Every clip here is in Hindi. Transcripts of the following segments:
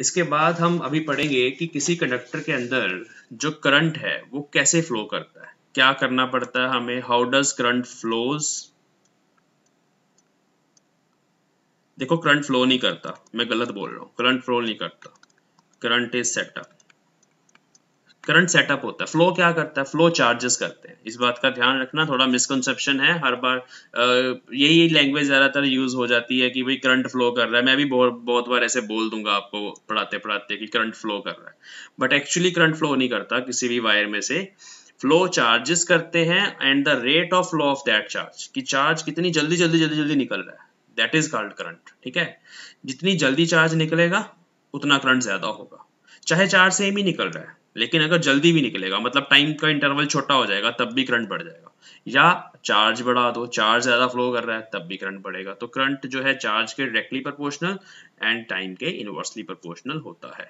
इसके बाद हम अभी पढ़ेंगे कि किसी कंडक्टर के अंदर जो करंट है वो कैसे फ्लो करता है, क्या करना पड़ता है हमें, हाउ डज करंट फ्लोज। देखो करंट फ्लो नहीं करता, मैं गलत बोल रहा हूँ, करंट फ्लो नहीं करता, current is setup. Current setup होता है, फ्लो क्या करता है, फ्लो चार्जेस करते हैं। इस बात का ध्यान रखना, थोड़ा मिसकंसेप्शन है हर बार। यही लैंग्वेज ज्यादातर यूज हो जाती है कि भाई करंट फ्लो कर रहा है। मैं भी बहुत बार ऐसे बोल दूंगा आपको पढ़ाते पढ़ाते कि करंट फ्लो कर रहा है, बट एक्चुअली करंट फ्लो नहीं करता किसी भी वायर में से। फ्लो चार्जेस करते हैं and the rate of flow of that charge, कि चार्ज कितनी जल्दी जल्दी जल्दी जल्दी निकल रहा है, दैट इज कॉल्ड करंट। ठीक है, जितनी जल्दी चार्ज निकलेगा उतना करंट ज्यादा होगा। चाहे चार्ज सेम ही निकल रहा है, लेकिन अगर जल्दी भी निकलेगा मतलब टाइम का इंटरवल छोटा हो जाएगा तब भी करंट बढ़ जाएगा। या चार्ज बढ़ा दो, चार्ज ज्यादा फ्लो कर रहा है तब भी करंट बढ़ेगा। तो करंट जो है चार्ज के डायरेक्टली प्रोपोर्शनल एंड टाइम के इनवर्सली प्रोपोर्शनल होता है।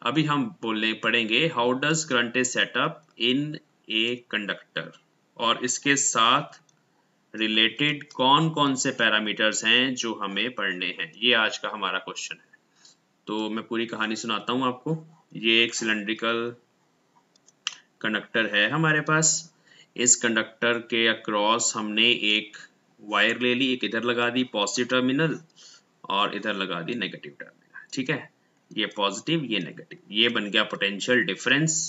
अभी हम बोलने पढ़ेंगे how does current is setup in a conductor, और इसके साथ रिलेटेड कौन कौन से पैरामीटर्स हैं जो हमें पढ़ने हैं, ये आज का हमारा क्वेश्चन है। तो मैं पूरी कहानी सुनाता हूँ आपको। ये एक सिलेंड्रिकल कंडक्टर है हमारे पास। इस कंडक्टर के अक्रॉस हमने एक वायर ले ली, एक इधर लगा दी पॉजिटिव टर्मिनल और इधर लगा दी नेगेटिव टर्मिनल। ठीक है, ये पॉजिटिव ये नेगेटिव, ये बन गया पोटेंशियल डिफरेंस।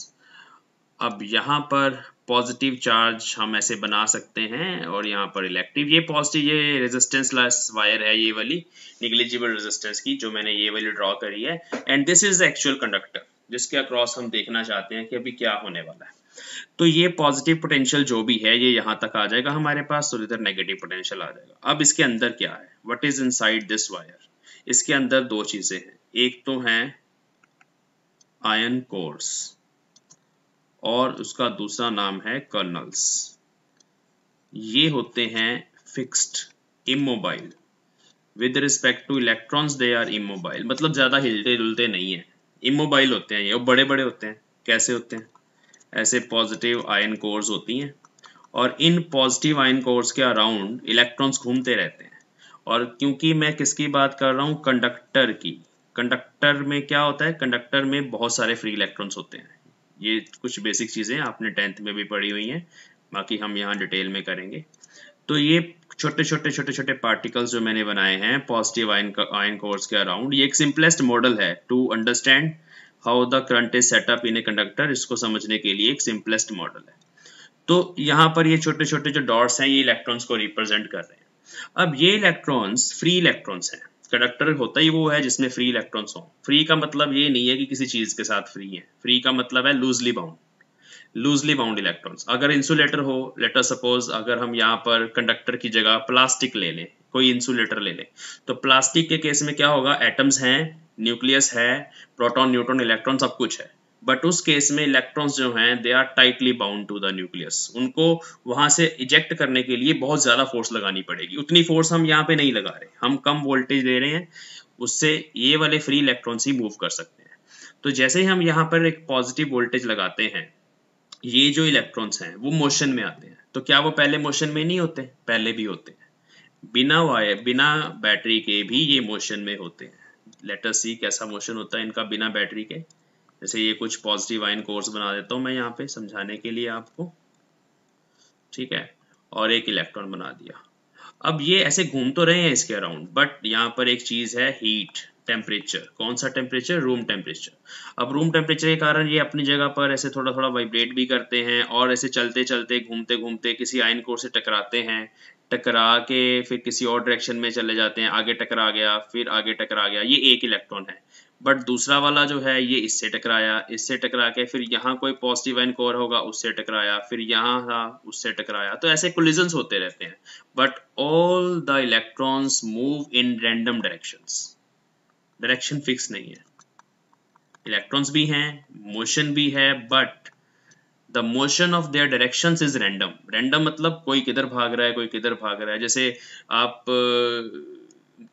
अब यहाँ पर पॉजिटिव चार्ज हम ऐसे बना सकते हैं और यहाँ पर इलेक्ट्रिक, ये पॉजिटिव, ये रेजिस्टेंस लेस वायर है, ये वाली निग्लिजिबल रेजिस्टेंस की जो मैंने ये वाली ड्रॉ करी है। And this is actual conductor जिसके अक्रॉस हम देखना चाहते हैं कि अभी क्या होने वाला है। तो ये पॉजिटिव पोटेंशियल जो भी है ये यहाँ तक आ जाएगा हमारे पास, और इधर नेगेटिव पोटेंशियल आ जाएगा। अब इसके अंदर क्या है, what is inside this wire. इसके अंदर दो चीजें हैं, एक तो है आयन कोर्स और उसका दूसरा नाम है कर्नल्स। ये होते हैं fixed, immobile. With respect to electrons they are immobile, मतलब ज्यादा हिलते डुलते नहीं है, इमोबाइल होते हैं ये, और बड़े बड़े होते हैं। कैसे होते हैं, ऐसे पॉजिटिव आयन कोर्स होती हैं और इन पॉजिटिव आयन कोर्स के अराउंड इलेक्ट्रॉन्स घूमते रहते हैं। और क्योंकि मैं किसकी बात कर रहा हूँ, कंडक्टर की। कंडक्टर में क्या होता है, कंडक्टर में बहुत सारे फ्री इलेक्ट्रॉन्स होते हैं। ये कुछ बेसिक चीजें आपने 10th में भी पढ़ी हुई हैं, बाकी हम यहाँ डिटेल में करेंगे। तो ये छोटे छोटे छोटे छोटे पार्टिकल्स जो मैंने बनाए हैं पॉजिटिव आयन कोर्स के अराउंड, ये एक सिंपलेस्ट मॉडल है to understand how the current is setup in a conductor. इसको समझने के लिए एक सिंपलेस्ट मॉडल है। तो यहाँ पर ये छोटे छोटे जो डॉट्स हैं ये इलेक्ट्रॉन्स को रिप्रेजेंट कर रहे हैं। अब ये इलेक्ट्रॉन्स फ्री इलेक्ट्रॉन्स हैं। कंडक्टर होता ही वो है जिसमें फ्री इलेक्ट्रॉन्स हो। फ्री का मतलब ये नहीं है कि किसी चीज के साथ फ्री है, फ्री का मतलब है loosely bound, loosely bound electrons. अगर इंसुलेटर हो, लेट अस सपोज अगर हम यहाँ पर कंडक्टर की जगह प्लास्टिक ले लें, कोई इंसुलेटर ले लें, तो प्लास्टिक के केस में क्या होगा, एटम्स हैं, न्यूक्लियस है, प्रोटॉन न्यूट्रॉन इलेक्ट्रॉन सब कुछ है, बट उस केस में इलेक्ट्रॉन्स जो हैं they are tightly bound to the nucleus. उनको वहां से इजेक्ट करने के लिए बहुत ज्यादा फोर्स लगानी पड़ेगी। उतनी फोर्स हम यहाँ पे नहीं लगा रहे, हम कम वोल्टेज दे रहे हैं, उससे ये वाले फ्री इलेक्ट्रॉन्स ही मूव कर सकते हैं। तो जैसे ही हम यहाँ पर एक पॉजिटिव वोल्टेज लगाते हैं, ये जो इलेक्ट्रॉन्स हैं वो मोशन में आते हैं। तो क्या वो पहले मोशन में नहीं होते, पहले भी होते हैं। बिना वायर, बिना बैटरी के भी ये मोशन में होते हैं। लेट अस सी कैसा मोशन होता है इनका बिना बैटरी के। जैसे ये कुछ पॉजिटिव आयन कोर्स बना देता हूं मैं यहाँ पे समझाने के लिए आपको, ठीक है, और एक इलेक्ट्रॉन बना दिया। अब ये ऐसे घूम तो रहे हैं इसके अराउंड, बट यहाँ पर एक चीज है हीट, टेम्परेचर। कौन सा टेम्परेचर, रूम टेम्परेचर। अब रूम टेम्परेचर के कारण ये अपनी जगह पर ऐसे थोड़ा थोड़ा वाइब्रेट भी करते हैं और ऐसे चलते चलते घूमते घूमते किसी आयन कोर से टकराते हैं, टकरा के फिर किसी और डायरेक्शन में चले जाते हैं, आगे टकरा गया फिर आगे टकरा गया, ये एक इलेक्ट्रॉन है। बट दूसरा वाला जो है ये इससे टकराया, इससे टकरा के फिर यहाँ कोई पॉजिटिव आयन कोर होगा उससे टकराया, फिर यहाँ था उससे टकराया। तो ऐसे कोलिजन्स होते रहते हैं, but all the electrons move in random directions. Direction fix नहीं है, इलेक्ट्रॉन्स भी हैं, मोशन भी है, but the motion of their directions is random. Random मतलब कोई किधर भाग रहा है कोई किधर भाग रहा है। जैसे आप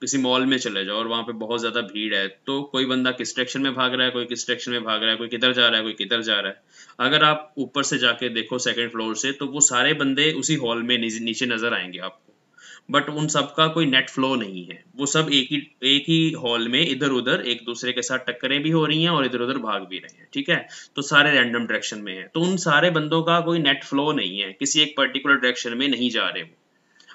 किसी मॉल में चले जाओ और वहां पे बहुत ज्यादा भीड़ है, तो कोई बंदा किस डायरेक्शन में भाग रहा है, कोई किस डायरेक्शन में भाग रहा है, कोई किधर जा रहा है कोई किधर जा रहा है। अगर आप ऊपर से जाके देखो सेकंड फ्लोर से, तो वो सारे बंदे उसी हॉल में नीचे नजर आएंगे आपको, बट उन सब का कोई नेट फ्लो नहीं है, वो सब एक ही हॉल में इधर उधर एक दूसरे के साथ टक्करें भी हो रही हैं और इधर उधर भाग भी रहे हैं, ठीक है। तो सारे रैंडम डायरेक्शन में है, तो उन सारे बंदों का कोई नेट फ्लो नहीं है, किसी एक पर्टिकुलर डायरेक्शन में नहीं जा रहे वो।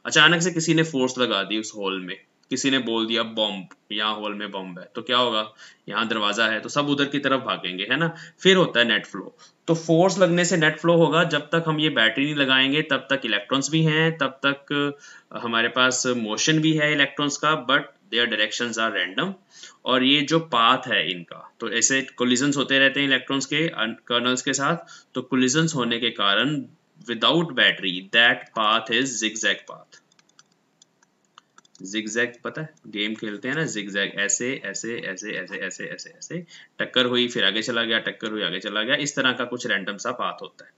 अचानक से किसी ने फोर्स लगा दी उस हॉल में, किसी ने बोल दिया बॉम्ब, यहाँ हॉल में बॉम्ब है, तो क्या होगा, यहाँ दरवाजा है तो सब उधर की तरफ भागेंगे, है ना। फिर होता है नेट फ्लो। तो फोर्स लगने से नेट फ्लो होगा, जब तक हम ये बैटरी नहीं लगाएंगे तब तक इलेक्ट्रॉन्स भी हैं, तब तक हमारे पास मोशन भी है इलेक्ट्रॉन्स का, but their directions are random. और ये जो पाथ है इनका, तो ऐसे कोलिजन्स होते रहते हैं इलेक्ट्रॉन्स के कर्नल्स के साथ, तो कोलिजन्स होने के कारण without battery that path is zigzag path. Zigzag पता है, गेम खेलते हैं ना, जिगजैग, ऐसे ऐसे ऐसे ऐसे ऐसे ऐसे ऐसे, टक्कर हुई फिर आगे चला गया, टक्कर हुई आगे चला गया, इस तरह का कुछ रैंडम सा पाथ होता है।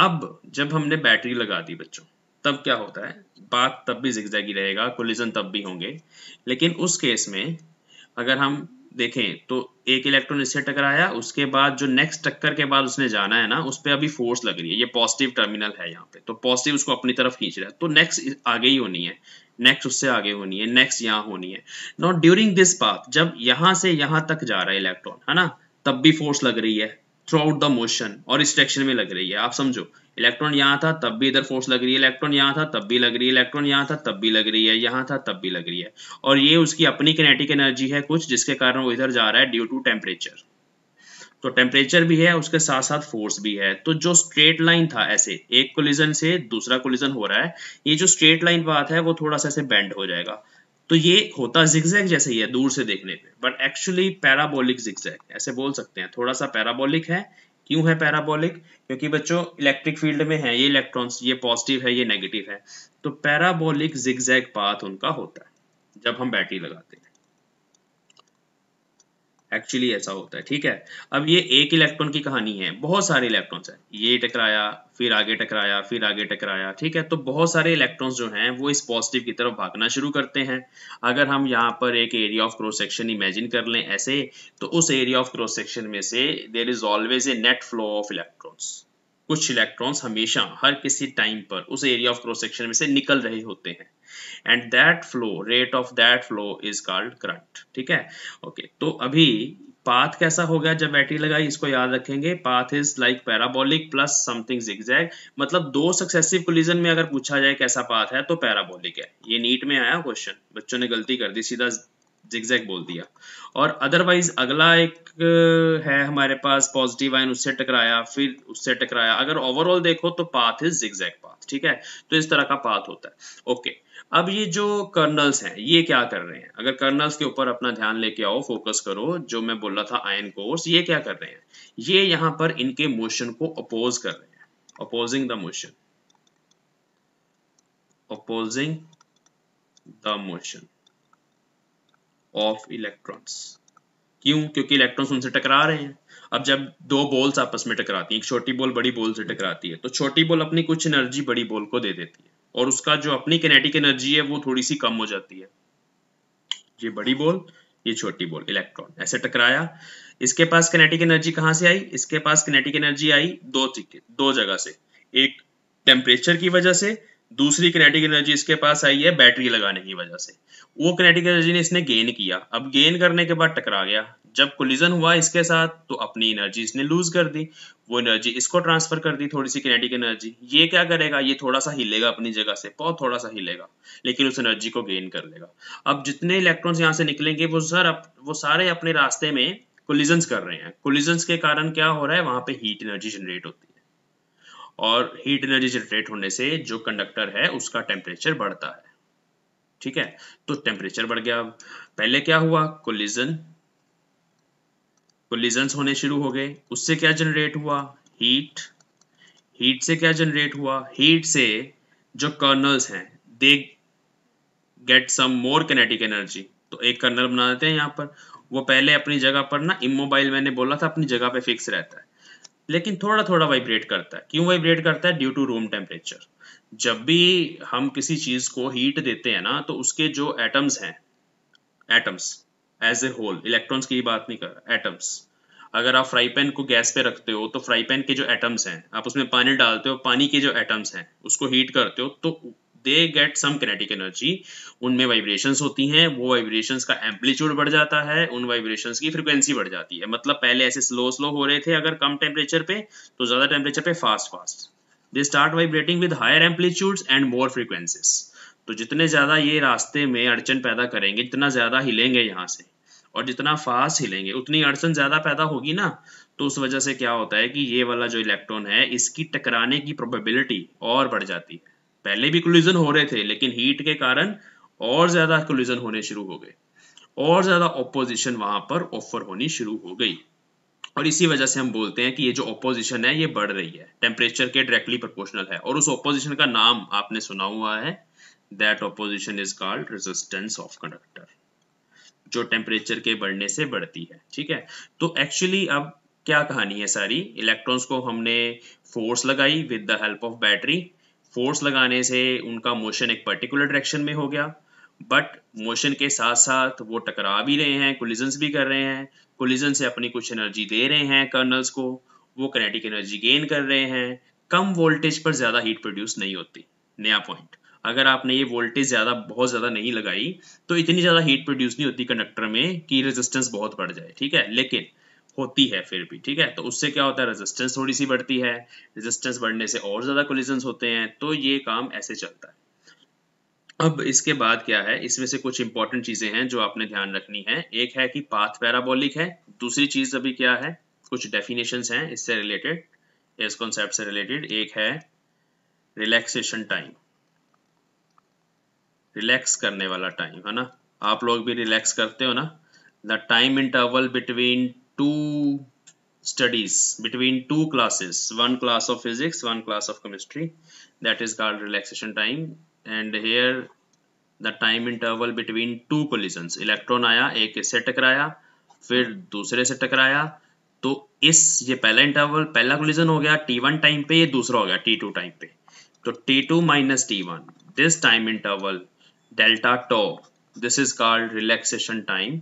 अब जब हमने बैटरी लगा दी बच्चों, तब क्या होता है, पाथ तब भी जिगजैग ही रहेगा, कोलिजन तब भी होंगे, लेकिन उस केस में अगर हम देखें तो एक इलेक्ट्रॉन इससे टकराया, उसके बाद जो नेक्स्ट टक्कर के बाद उसने जाना है ना, उस पर अभी फोर्स लग रही है, ये पॉजिटिव टर्मिनल है यहाँ पे, तो पॉजिटिव उसको अपनी तरफ खींच रहा है, तो नेक्स्ट आगे ही होनी है, नेक्स्ट उससे आगे होनी है, नेक्स्ट यहाँ होनी है। नॉट ड्यूरिंग दिस पाथ, जब यहाँ से यहाँ तक जा रहा है इलेक्ट्रॉन, है ना, तब भी फोर्स लग रही है थ्रू आउट द मोशन, और इस डायरेक्शन में लग रही है। आप समझो, इलेक्ट्रॉन यहाँ था तब भी इधर फोर्स लग रही है, इलेक्ट्रॉन यहाँ था तब भी लग रही है, इलेक्ट्रॉन यहाँ था तब भी लग रही है, यहाँ था तब भी लग रही है, और ये उसकी अपनी किनेटिक एनर्जी है कुछ, जिसके कारण वो इधर जा रहा है ड्यू टू टेम्परेचर। तो टेम्परेचर भी है, उसके साथ साथ फोर्स भी है। तो जो स्ट्रेट लाइन था, ऐसे एक कोलिजन से दूसरा कोलिजन हो रहा है, ये जो स्ट्रेट लाइन बात है वो थोड़ा सा ऐसे बेंड हो जाएगा, तो ये होता जिगजैग जैसे ही है दूर से देखने पे, बट एक्चुअली पैराबोलिक जिगजैग ऐसे बोल सकते हैं, थोड़ा सा पैराबोलिक है। क्यों है पैराबोलिक, क्योंकि बच्चों इलेक्ट्रिक फील्ड में है ये इलेक्ट्रॉन्स, ये पॉजिटिव है ये नेगेटिव है, तो पैराबोलिक जिगजैग पाथ उनका होता है जब हम बैटरी लगाते हैं। एक्चुअली ऐसा होता है, ठीक है। अब ये एक इलेक्ट्रॉन की कहानी है, बहुत सारे इलेक्ट्रॉन्स हैं, ये टकराया फिर आगे टकराया फिर आगे टकराया, ठीक है। तो बहुत सारे इलेक्ट्रॉन्स जो हैं वो इस पॉजिटिव की तरफ भागना शुरू करते हैं। अगर हम यहाँ पर एक area of cross section imagine कर लें ऐसे, तो उस एरिया ऑफ क्रॉस सेक्शन में से there is always a net flow of electrons. कुछ इलेक्ट्रॉन्स हमेशा हर किसी टाइम पर उस एरिया ऑफ क्रॉस सेक्शन में से निकल रहे होते हैं, and that flow, rate of that flow is called current, ठीक है। ओके, तो अभी पाथ कैसा हो गया जब बैटरी लगाई, इसको याद रखेंगे, path is like parabolic plus something zigzag, मतलब दो सक्सेसिव कोलिजन में अगर पूछा जाए कैसा पाथ है तो पैराबोलिक है। ये नीट में आया क्वेश्चन, बच्चों ने गलती कर दी, सीधा जिगजैग बोल दिया। और अदरवाइज अगला एक है हमारे पास पॉजिटिव आयन, उससे टकराया फिर उससे टकराया, अगर ओवरऑल देखो तो पाथ इज जिगजैग पाथ, ठीक है। तो इस तरह का पाथ होता है। ओके, अब ये जो कर्नल्स हैं ये क्या कर रहे हैं, अगर कर्नल्स के ऊपर अपना ध्यान लेके आओ, फोकस करो, जो मैं बोल रहा था आयन कोर्स, ये क्या कर रहे हैं, ये यहाँ पर इनके मोशन को अपोज कर रहे हैं, opposing the motion, opposing the motion of electrons. क्यों, क्योंकि इलेक्ट्रॉन्स उनसे टकरा रहे हैं। अब जब दो बॉल्स आपस में टकराती हैं, एक छोटी बॉल बड़ी बॉल से टकराती है, तो छोटी बॉल अपनी कुछ एनर्जी बड़ी बॉल को दे देती है, और उसका जो अपनी किनेटिक एनर्जी है वो थोड़ी सी कम हो जाती है। ये बड़ी बॉल, ये छोटी बॉल, इलेक्ट्रॉन ऐसे टकराया, इसके पास किनेटिक एनर्जी कहाँ से आई, इसके पास किनेटिक एनर्जी आई दो जगह से, एक टेम्परेचर की वजह से, दूसरी किनेटिक एनर्जी इसके पास आई है बैटरी लगाने की वजह से। वो किनेटिक एनर्जी ने इसने गेन किया, अब गेन करने के बाद टकरा गया, जब कोलिजन हुआ इसके साथ तो अपनी एनर्जी इसने लूज कर दी, वो एनर्जी इसको ट्रांसफर कर दी, थोड़ी सी किनेटिक एनर्जी। ये क्या करेगा, ये थोड़ा सा हिलेगा अपनी जगह से, बहुत थोड़ा सा हिलेगा, लेकिन उस एनर्जी को गेन कर लेगा। अब जितने इलेक्ट्रॉन्स यहाँ से निकलेंगे वो सारे अपने रास्ते में कोलिजन्स कर रहे हैं, कोलिजन्स के कारण क्या हो रहा है, वहां पे हीट एनर्जी जनरेट होती है, और हीट एनर्जी जनरेट होने से जो कंडक्टर है उसका टेम्परेचर बढ़ता है, ठीक है। तो टेम्परेचर बढ़ गया, अब पहले क्या हुआ, कोलिजन्स होने शुरू हो गए, उससे क्या जनरेट हुआ, हीट, हीट से क्या जनरेट हुआ, हीट से जो कर्नल्स हैं they get some more kinetic energy, तो एक कर्नल बना देते हैं यहाँ पर, वो पहले अपनी जगह पर ना इमोबाइल, मैंने बोला था अपनी जगह पे फिक्स रहता है, लेकिन थोड़ा थोड़ा वाइब्रेट करता है। क्यों वाइब्रेट करता है, ड्यू टू रूम टेम्परेचर। जब भी हम किसी चीज को हीट देते हैं ना, तो उसके जो एटम्स हैं, atoms as a whole, electrons की बात नहीं कर रहा, एटम्स, अगर आप फ्राई पैन को गैस पे रखते हो तो फ्राई पैन के जो एटम्स हैं, आप उसमें पानी डालते हो, पानी के जो एटम्स हैं उसको हीट करते हो, तो they get some kinetic energy, उनमें वाइब्रेशंस होती हैं, वो वाइब्रेशंस का एम्पलीट्यूड बढ़ जाता है, उन वाइब्रेशंस की फ्रीक्वेंसी बढ़ जाती है। मतलब पहले ऐसे स्लो स्लो हो रहे थे अगर कम टेम्परेचर पे, तो ज़्यादा टेम्परेचर पे fast fast. They start vibrating with higher amplitudes and more frequencies. तो जितने ज़्यादा ये रास्ते में अड़चन पैदा करेंगे, जितना ज़्यादा हिलेंगे यहाँ से और जितना फास्ट हिलेंगे, उतनी अड़चन ज़्यादा पैदा होगी ना। तो उस वजह से क्या होता है कि ये वाला जो इलेक्ट्रॉन है, इसकी टकराने की प्रोबेबिलिटी और बढ़ जाती है। पहले भी कोलिजन हो रहे थे, लेकिन हीट के कारण और ज़्यादा कोलिजन होने शुरू हो गए, और ज़्यादा ऑपोजिशन वहाँ पर ऑफर होनी शुरू हो गई। और इसी वजह से हम बोलते हैं कि ये जो ऑपोजिशन है ये बढ़ रही है, टेम्परेचर के डायरेक्टली प्रोपोर्शनल है। और उस ऑपोजिशन का नाम आपने सुना हुआ है, that opposition is called resistance of conductor, जो टेम्परेचर के बढ़ने से बढ़ती है। ठीक है, तो एक्चुअली अब क्या कहानी है सारी, इलेक्ट्रॉन्स को हमने फोर्स लगाई with the help of battery. Force लगाने से उनका मोशन एक पर्टिकुलर डायरेक्शन में हो गया, बट मोशन के साथ साथ वो टकरा भी रहे हैं, कोलिजन्स भी कर रहे हैं, कोलिजन से अपनी कुछ एनर्जी दे रहे हैं कर्नल्स को, वो काइनेटिक एनर्जी गेन कर रहे हैं। कम वोल्टेज पर ज़्यादा हीट प्रोड्यूस नहीं होती। नया पॉइंट, अगर आपने ये वोल्टेज ज़्यादा बहुत ज़्यादा नहीं लगाई तो इतनी ज़्यादा हीट प्रोड्यूस नहीं होती कंडक्टर में कि रेजिस्टेंस बहुत बढ़ जाए। ठीक है, लेकिन होती है फिर भी। ठीक है, तो उससे क्या होता है, रेजिस्टेंस थोड़ी सी बढ़ती है, रेजिस्टेंस बढ़ने से और ज़्यादा कोलिजन्स होते हैं, तो ये काम ऐसे चलता है। अब इसके बाद क्या है, इसमें से कुछ इंपॉर्टेंट चीजें हैं जो आपने ध्यान रखनी है। एक है कि पाथ पैराबोलिक है, दूसरी चीज अभी क्या है, कुछ डेफिनेशंस हैं इससे रिलेटेड, इस कॉन्सेप्ट से रिलेटेड। एक है रिलैक्सेशन टाइम, रिलैक्स करने वाला टाइम, है ना, आप लोग भी रिलैक्स करते हो ना। The time interval between two studies, between two classes, one class of physics, one class of chemistry, that is called relaxation time. And here the time interval between two collisions, electron आया, एक इससे टकराया, फिर दूसरे से टकराया, तो इस ये पहला इंटरवल, पहला कोलिजन हो गया t1 टाइम पे, ये दूसरा हो गया t2 टाइम पे। तो t2 minus t1, this time interval delta tau, this is called relaxation time.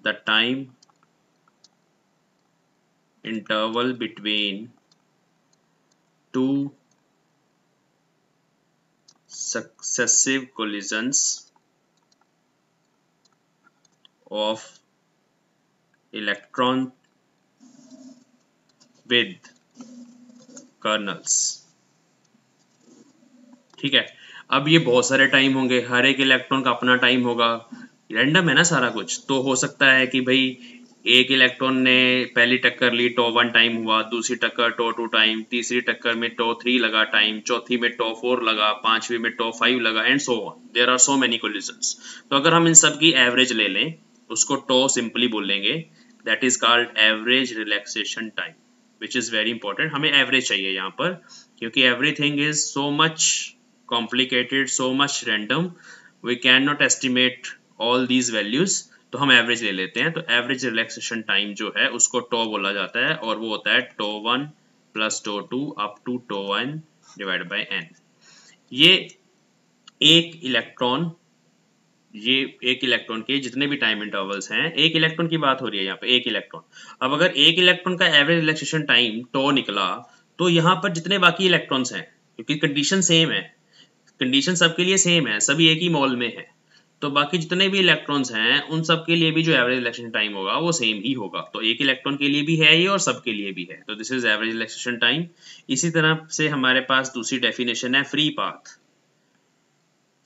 The time interval between two successive collisions of electron with kernels। ठीक है, अब ये बहुत सारे टाइम होंगे, हर एक इलेक्ट्रॉन का अपना टाइम होगा, रैंडम है ना सारा कुछ। तो हो सकता है कि भाई एक इलेक्ट्रॉन ने पहली टक्कर ली, टॉ1 टाइम हुआ, दूसरी टक्कर टॉ2 टाइम, तीसरी टक्कर में टॉ3 लगा टाइम, चौथी में टॉ4 लगा, पांचवी में टॉ5 लगा, and so on, there are so many collisions. तो अगर हम इन सब की एवरेज ले लें, उसको टॉ सिंपली बोलेंगे, that is called average relaxation time, which is very important. हमें एवरेज चाहिए यहाँ पर, क्योंकि everything is so much complicated, so much random, we cannot estimate all these values, तो हम एवरेज ले लेते हैं। तो एवरेज रिलैक्सेशन टाइम जो है उसको टॉ बोला जाता है, और वो होता है टॉ1 प्लस टॉ2 अप टू टॉ1 डिवाइड बाय n। ये एक इलेक्ट्रॉन के जितने भी टाइम इंटरवल्स हैं, एक इलेक्ट्रॉन की बात हो रही है यहाँ पे, एक इलेक्ट्रॉन। अब अगर एक इलेक्ट्रॉन का एवरेज रिलैक्सेशन टाइम टॉ निकला, तो यहाँ पर जितने बाकी इलेक्ट्रॉन्स हैं, क्योंकि कंडीशन सेम है, कंडीशन सबके लिए सेम है, सभी एक ही मॉल में है, तो बाकी जितने भी इलेक्ट्रॉन्स हैं उन सब के लिए भी जो एवरेज रिलैक्सेशन टाइम होगा वो सेम ही होगा। तो एक इलेक्ट्रॉन के लिए भी है ये और सबके लिए भी है, तो this is average relaxation time. इसी तरह से हमारे पास दूसरी डेफिनेशन है फ्री पाथ।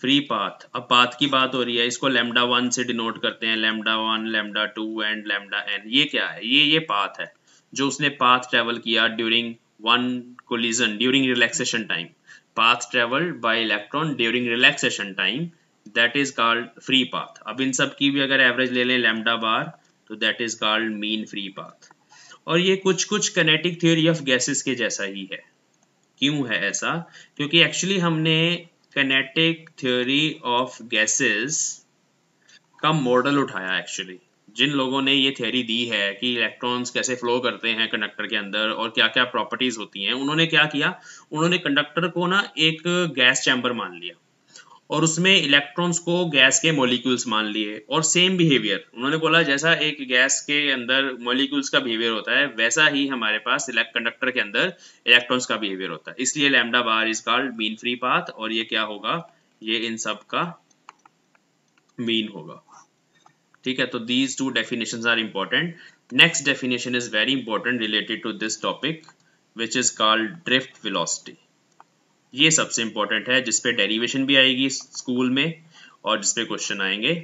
फ्री पाथ, अब पाथ की बात हो रही है, इसको λ1 से डिनोट करते हैं, λ1, λ2 एंड λn। ये क्या है, ये पाथ है जो उसने पाथ ट्रेवल किया during one collision during relaxation time. path traveled by electron during relaxation time, that is called free path। अब इन सब की भी अगर एवरेज ले लें लैम्डा बार, तो that is called mean free path। और ये कुछ kinetic theory of gases के जैसा ही है। क्यों है ऐसा, क्योंकि एक्चुअली हमने kinetic theory of gases का मॉडल उठाया। एक्चुअली जिन लोगों ने ये थ्योरी दी है कि इलेक्ट्रॉन्स कैसे फ्लो करते हैं कंडक्टर के अंदर और क्या क्या प्रॉपर्टीज होती हैं, उन्होंने क्या किया, उन्होंने कंडक्टर को ना एक गैस चैम्बर मान लिया, और उसमें इलेक्ट्रॉन्स को गैस के मॉलिक्यूल्स मान लिए और सेम बिहेवियर उन्होंने बोला जैसा एक गैस के अंदर मॉलिक्यूल्स का बिहेवियर होता है वैसा ही हमारे पास कंडक्टर के अंदर इलेक्ट्रॉन्स का बिहेवियर होता है, इसलिए lambda bar is called mean free path और ये क्या होगा, ये इन सब का मीन होगा। ठीक है, तो these two definitions are important. Next definition is very important related to this topic which is called drift velocity. ये सबसे इंपॉर्टेंट है जिसपे डेरिवेशन भी आएगी स्कूल में और जिसपे क्वेश्चन आएंगे।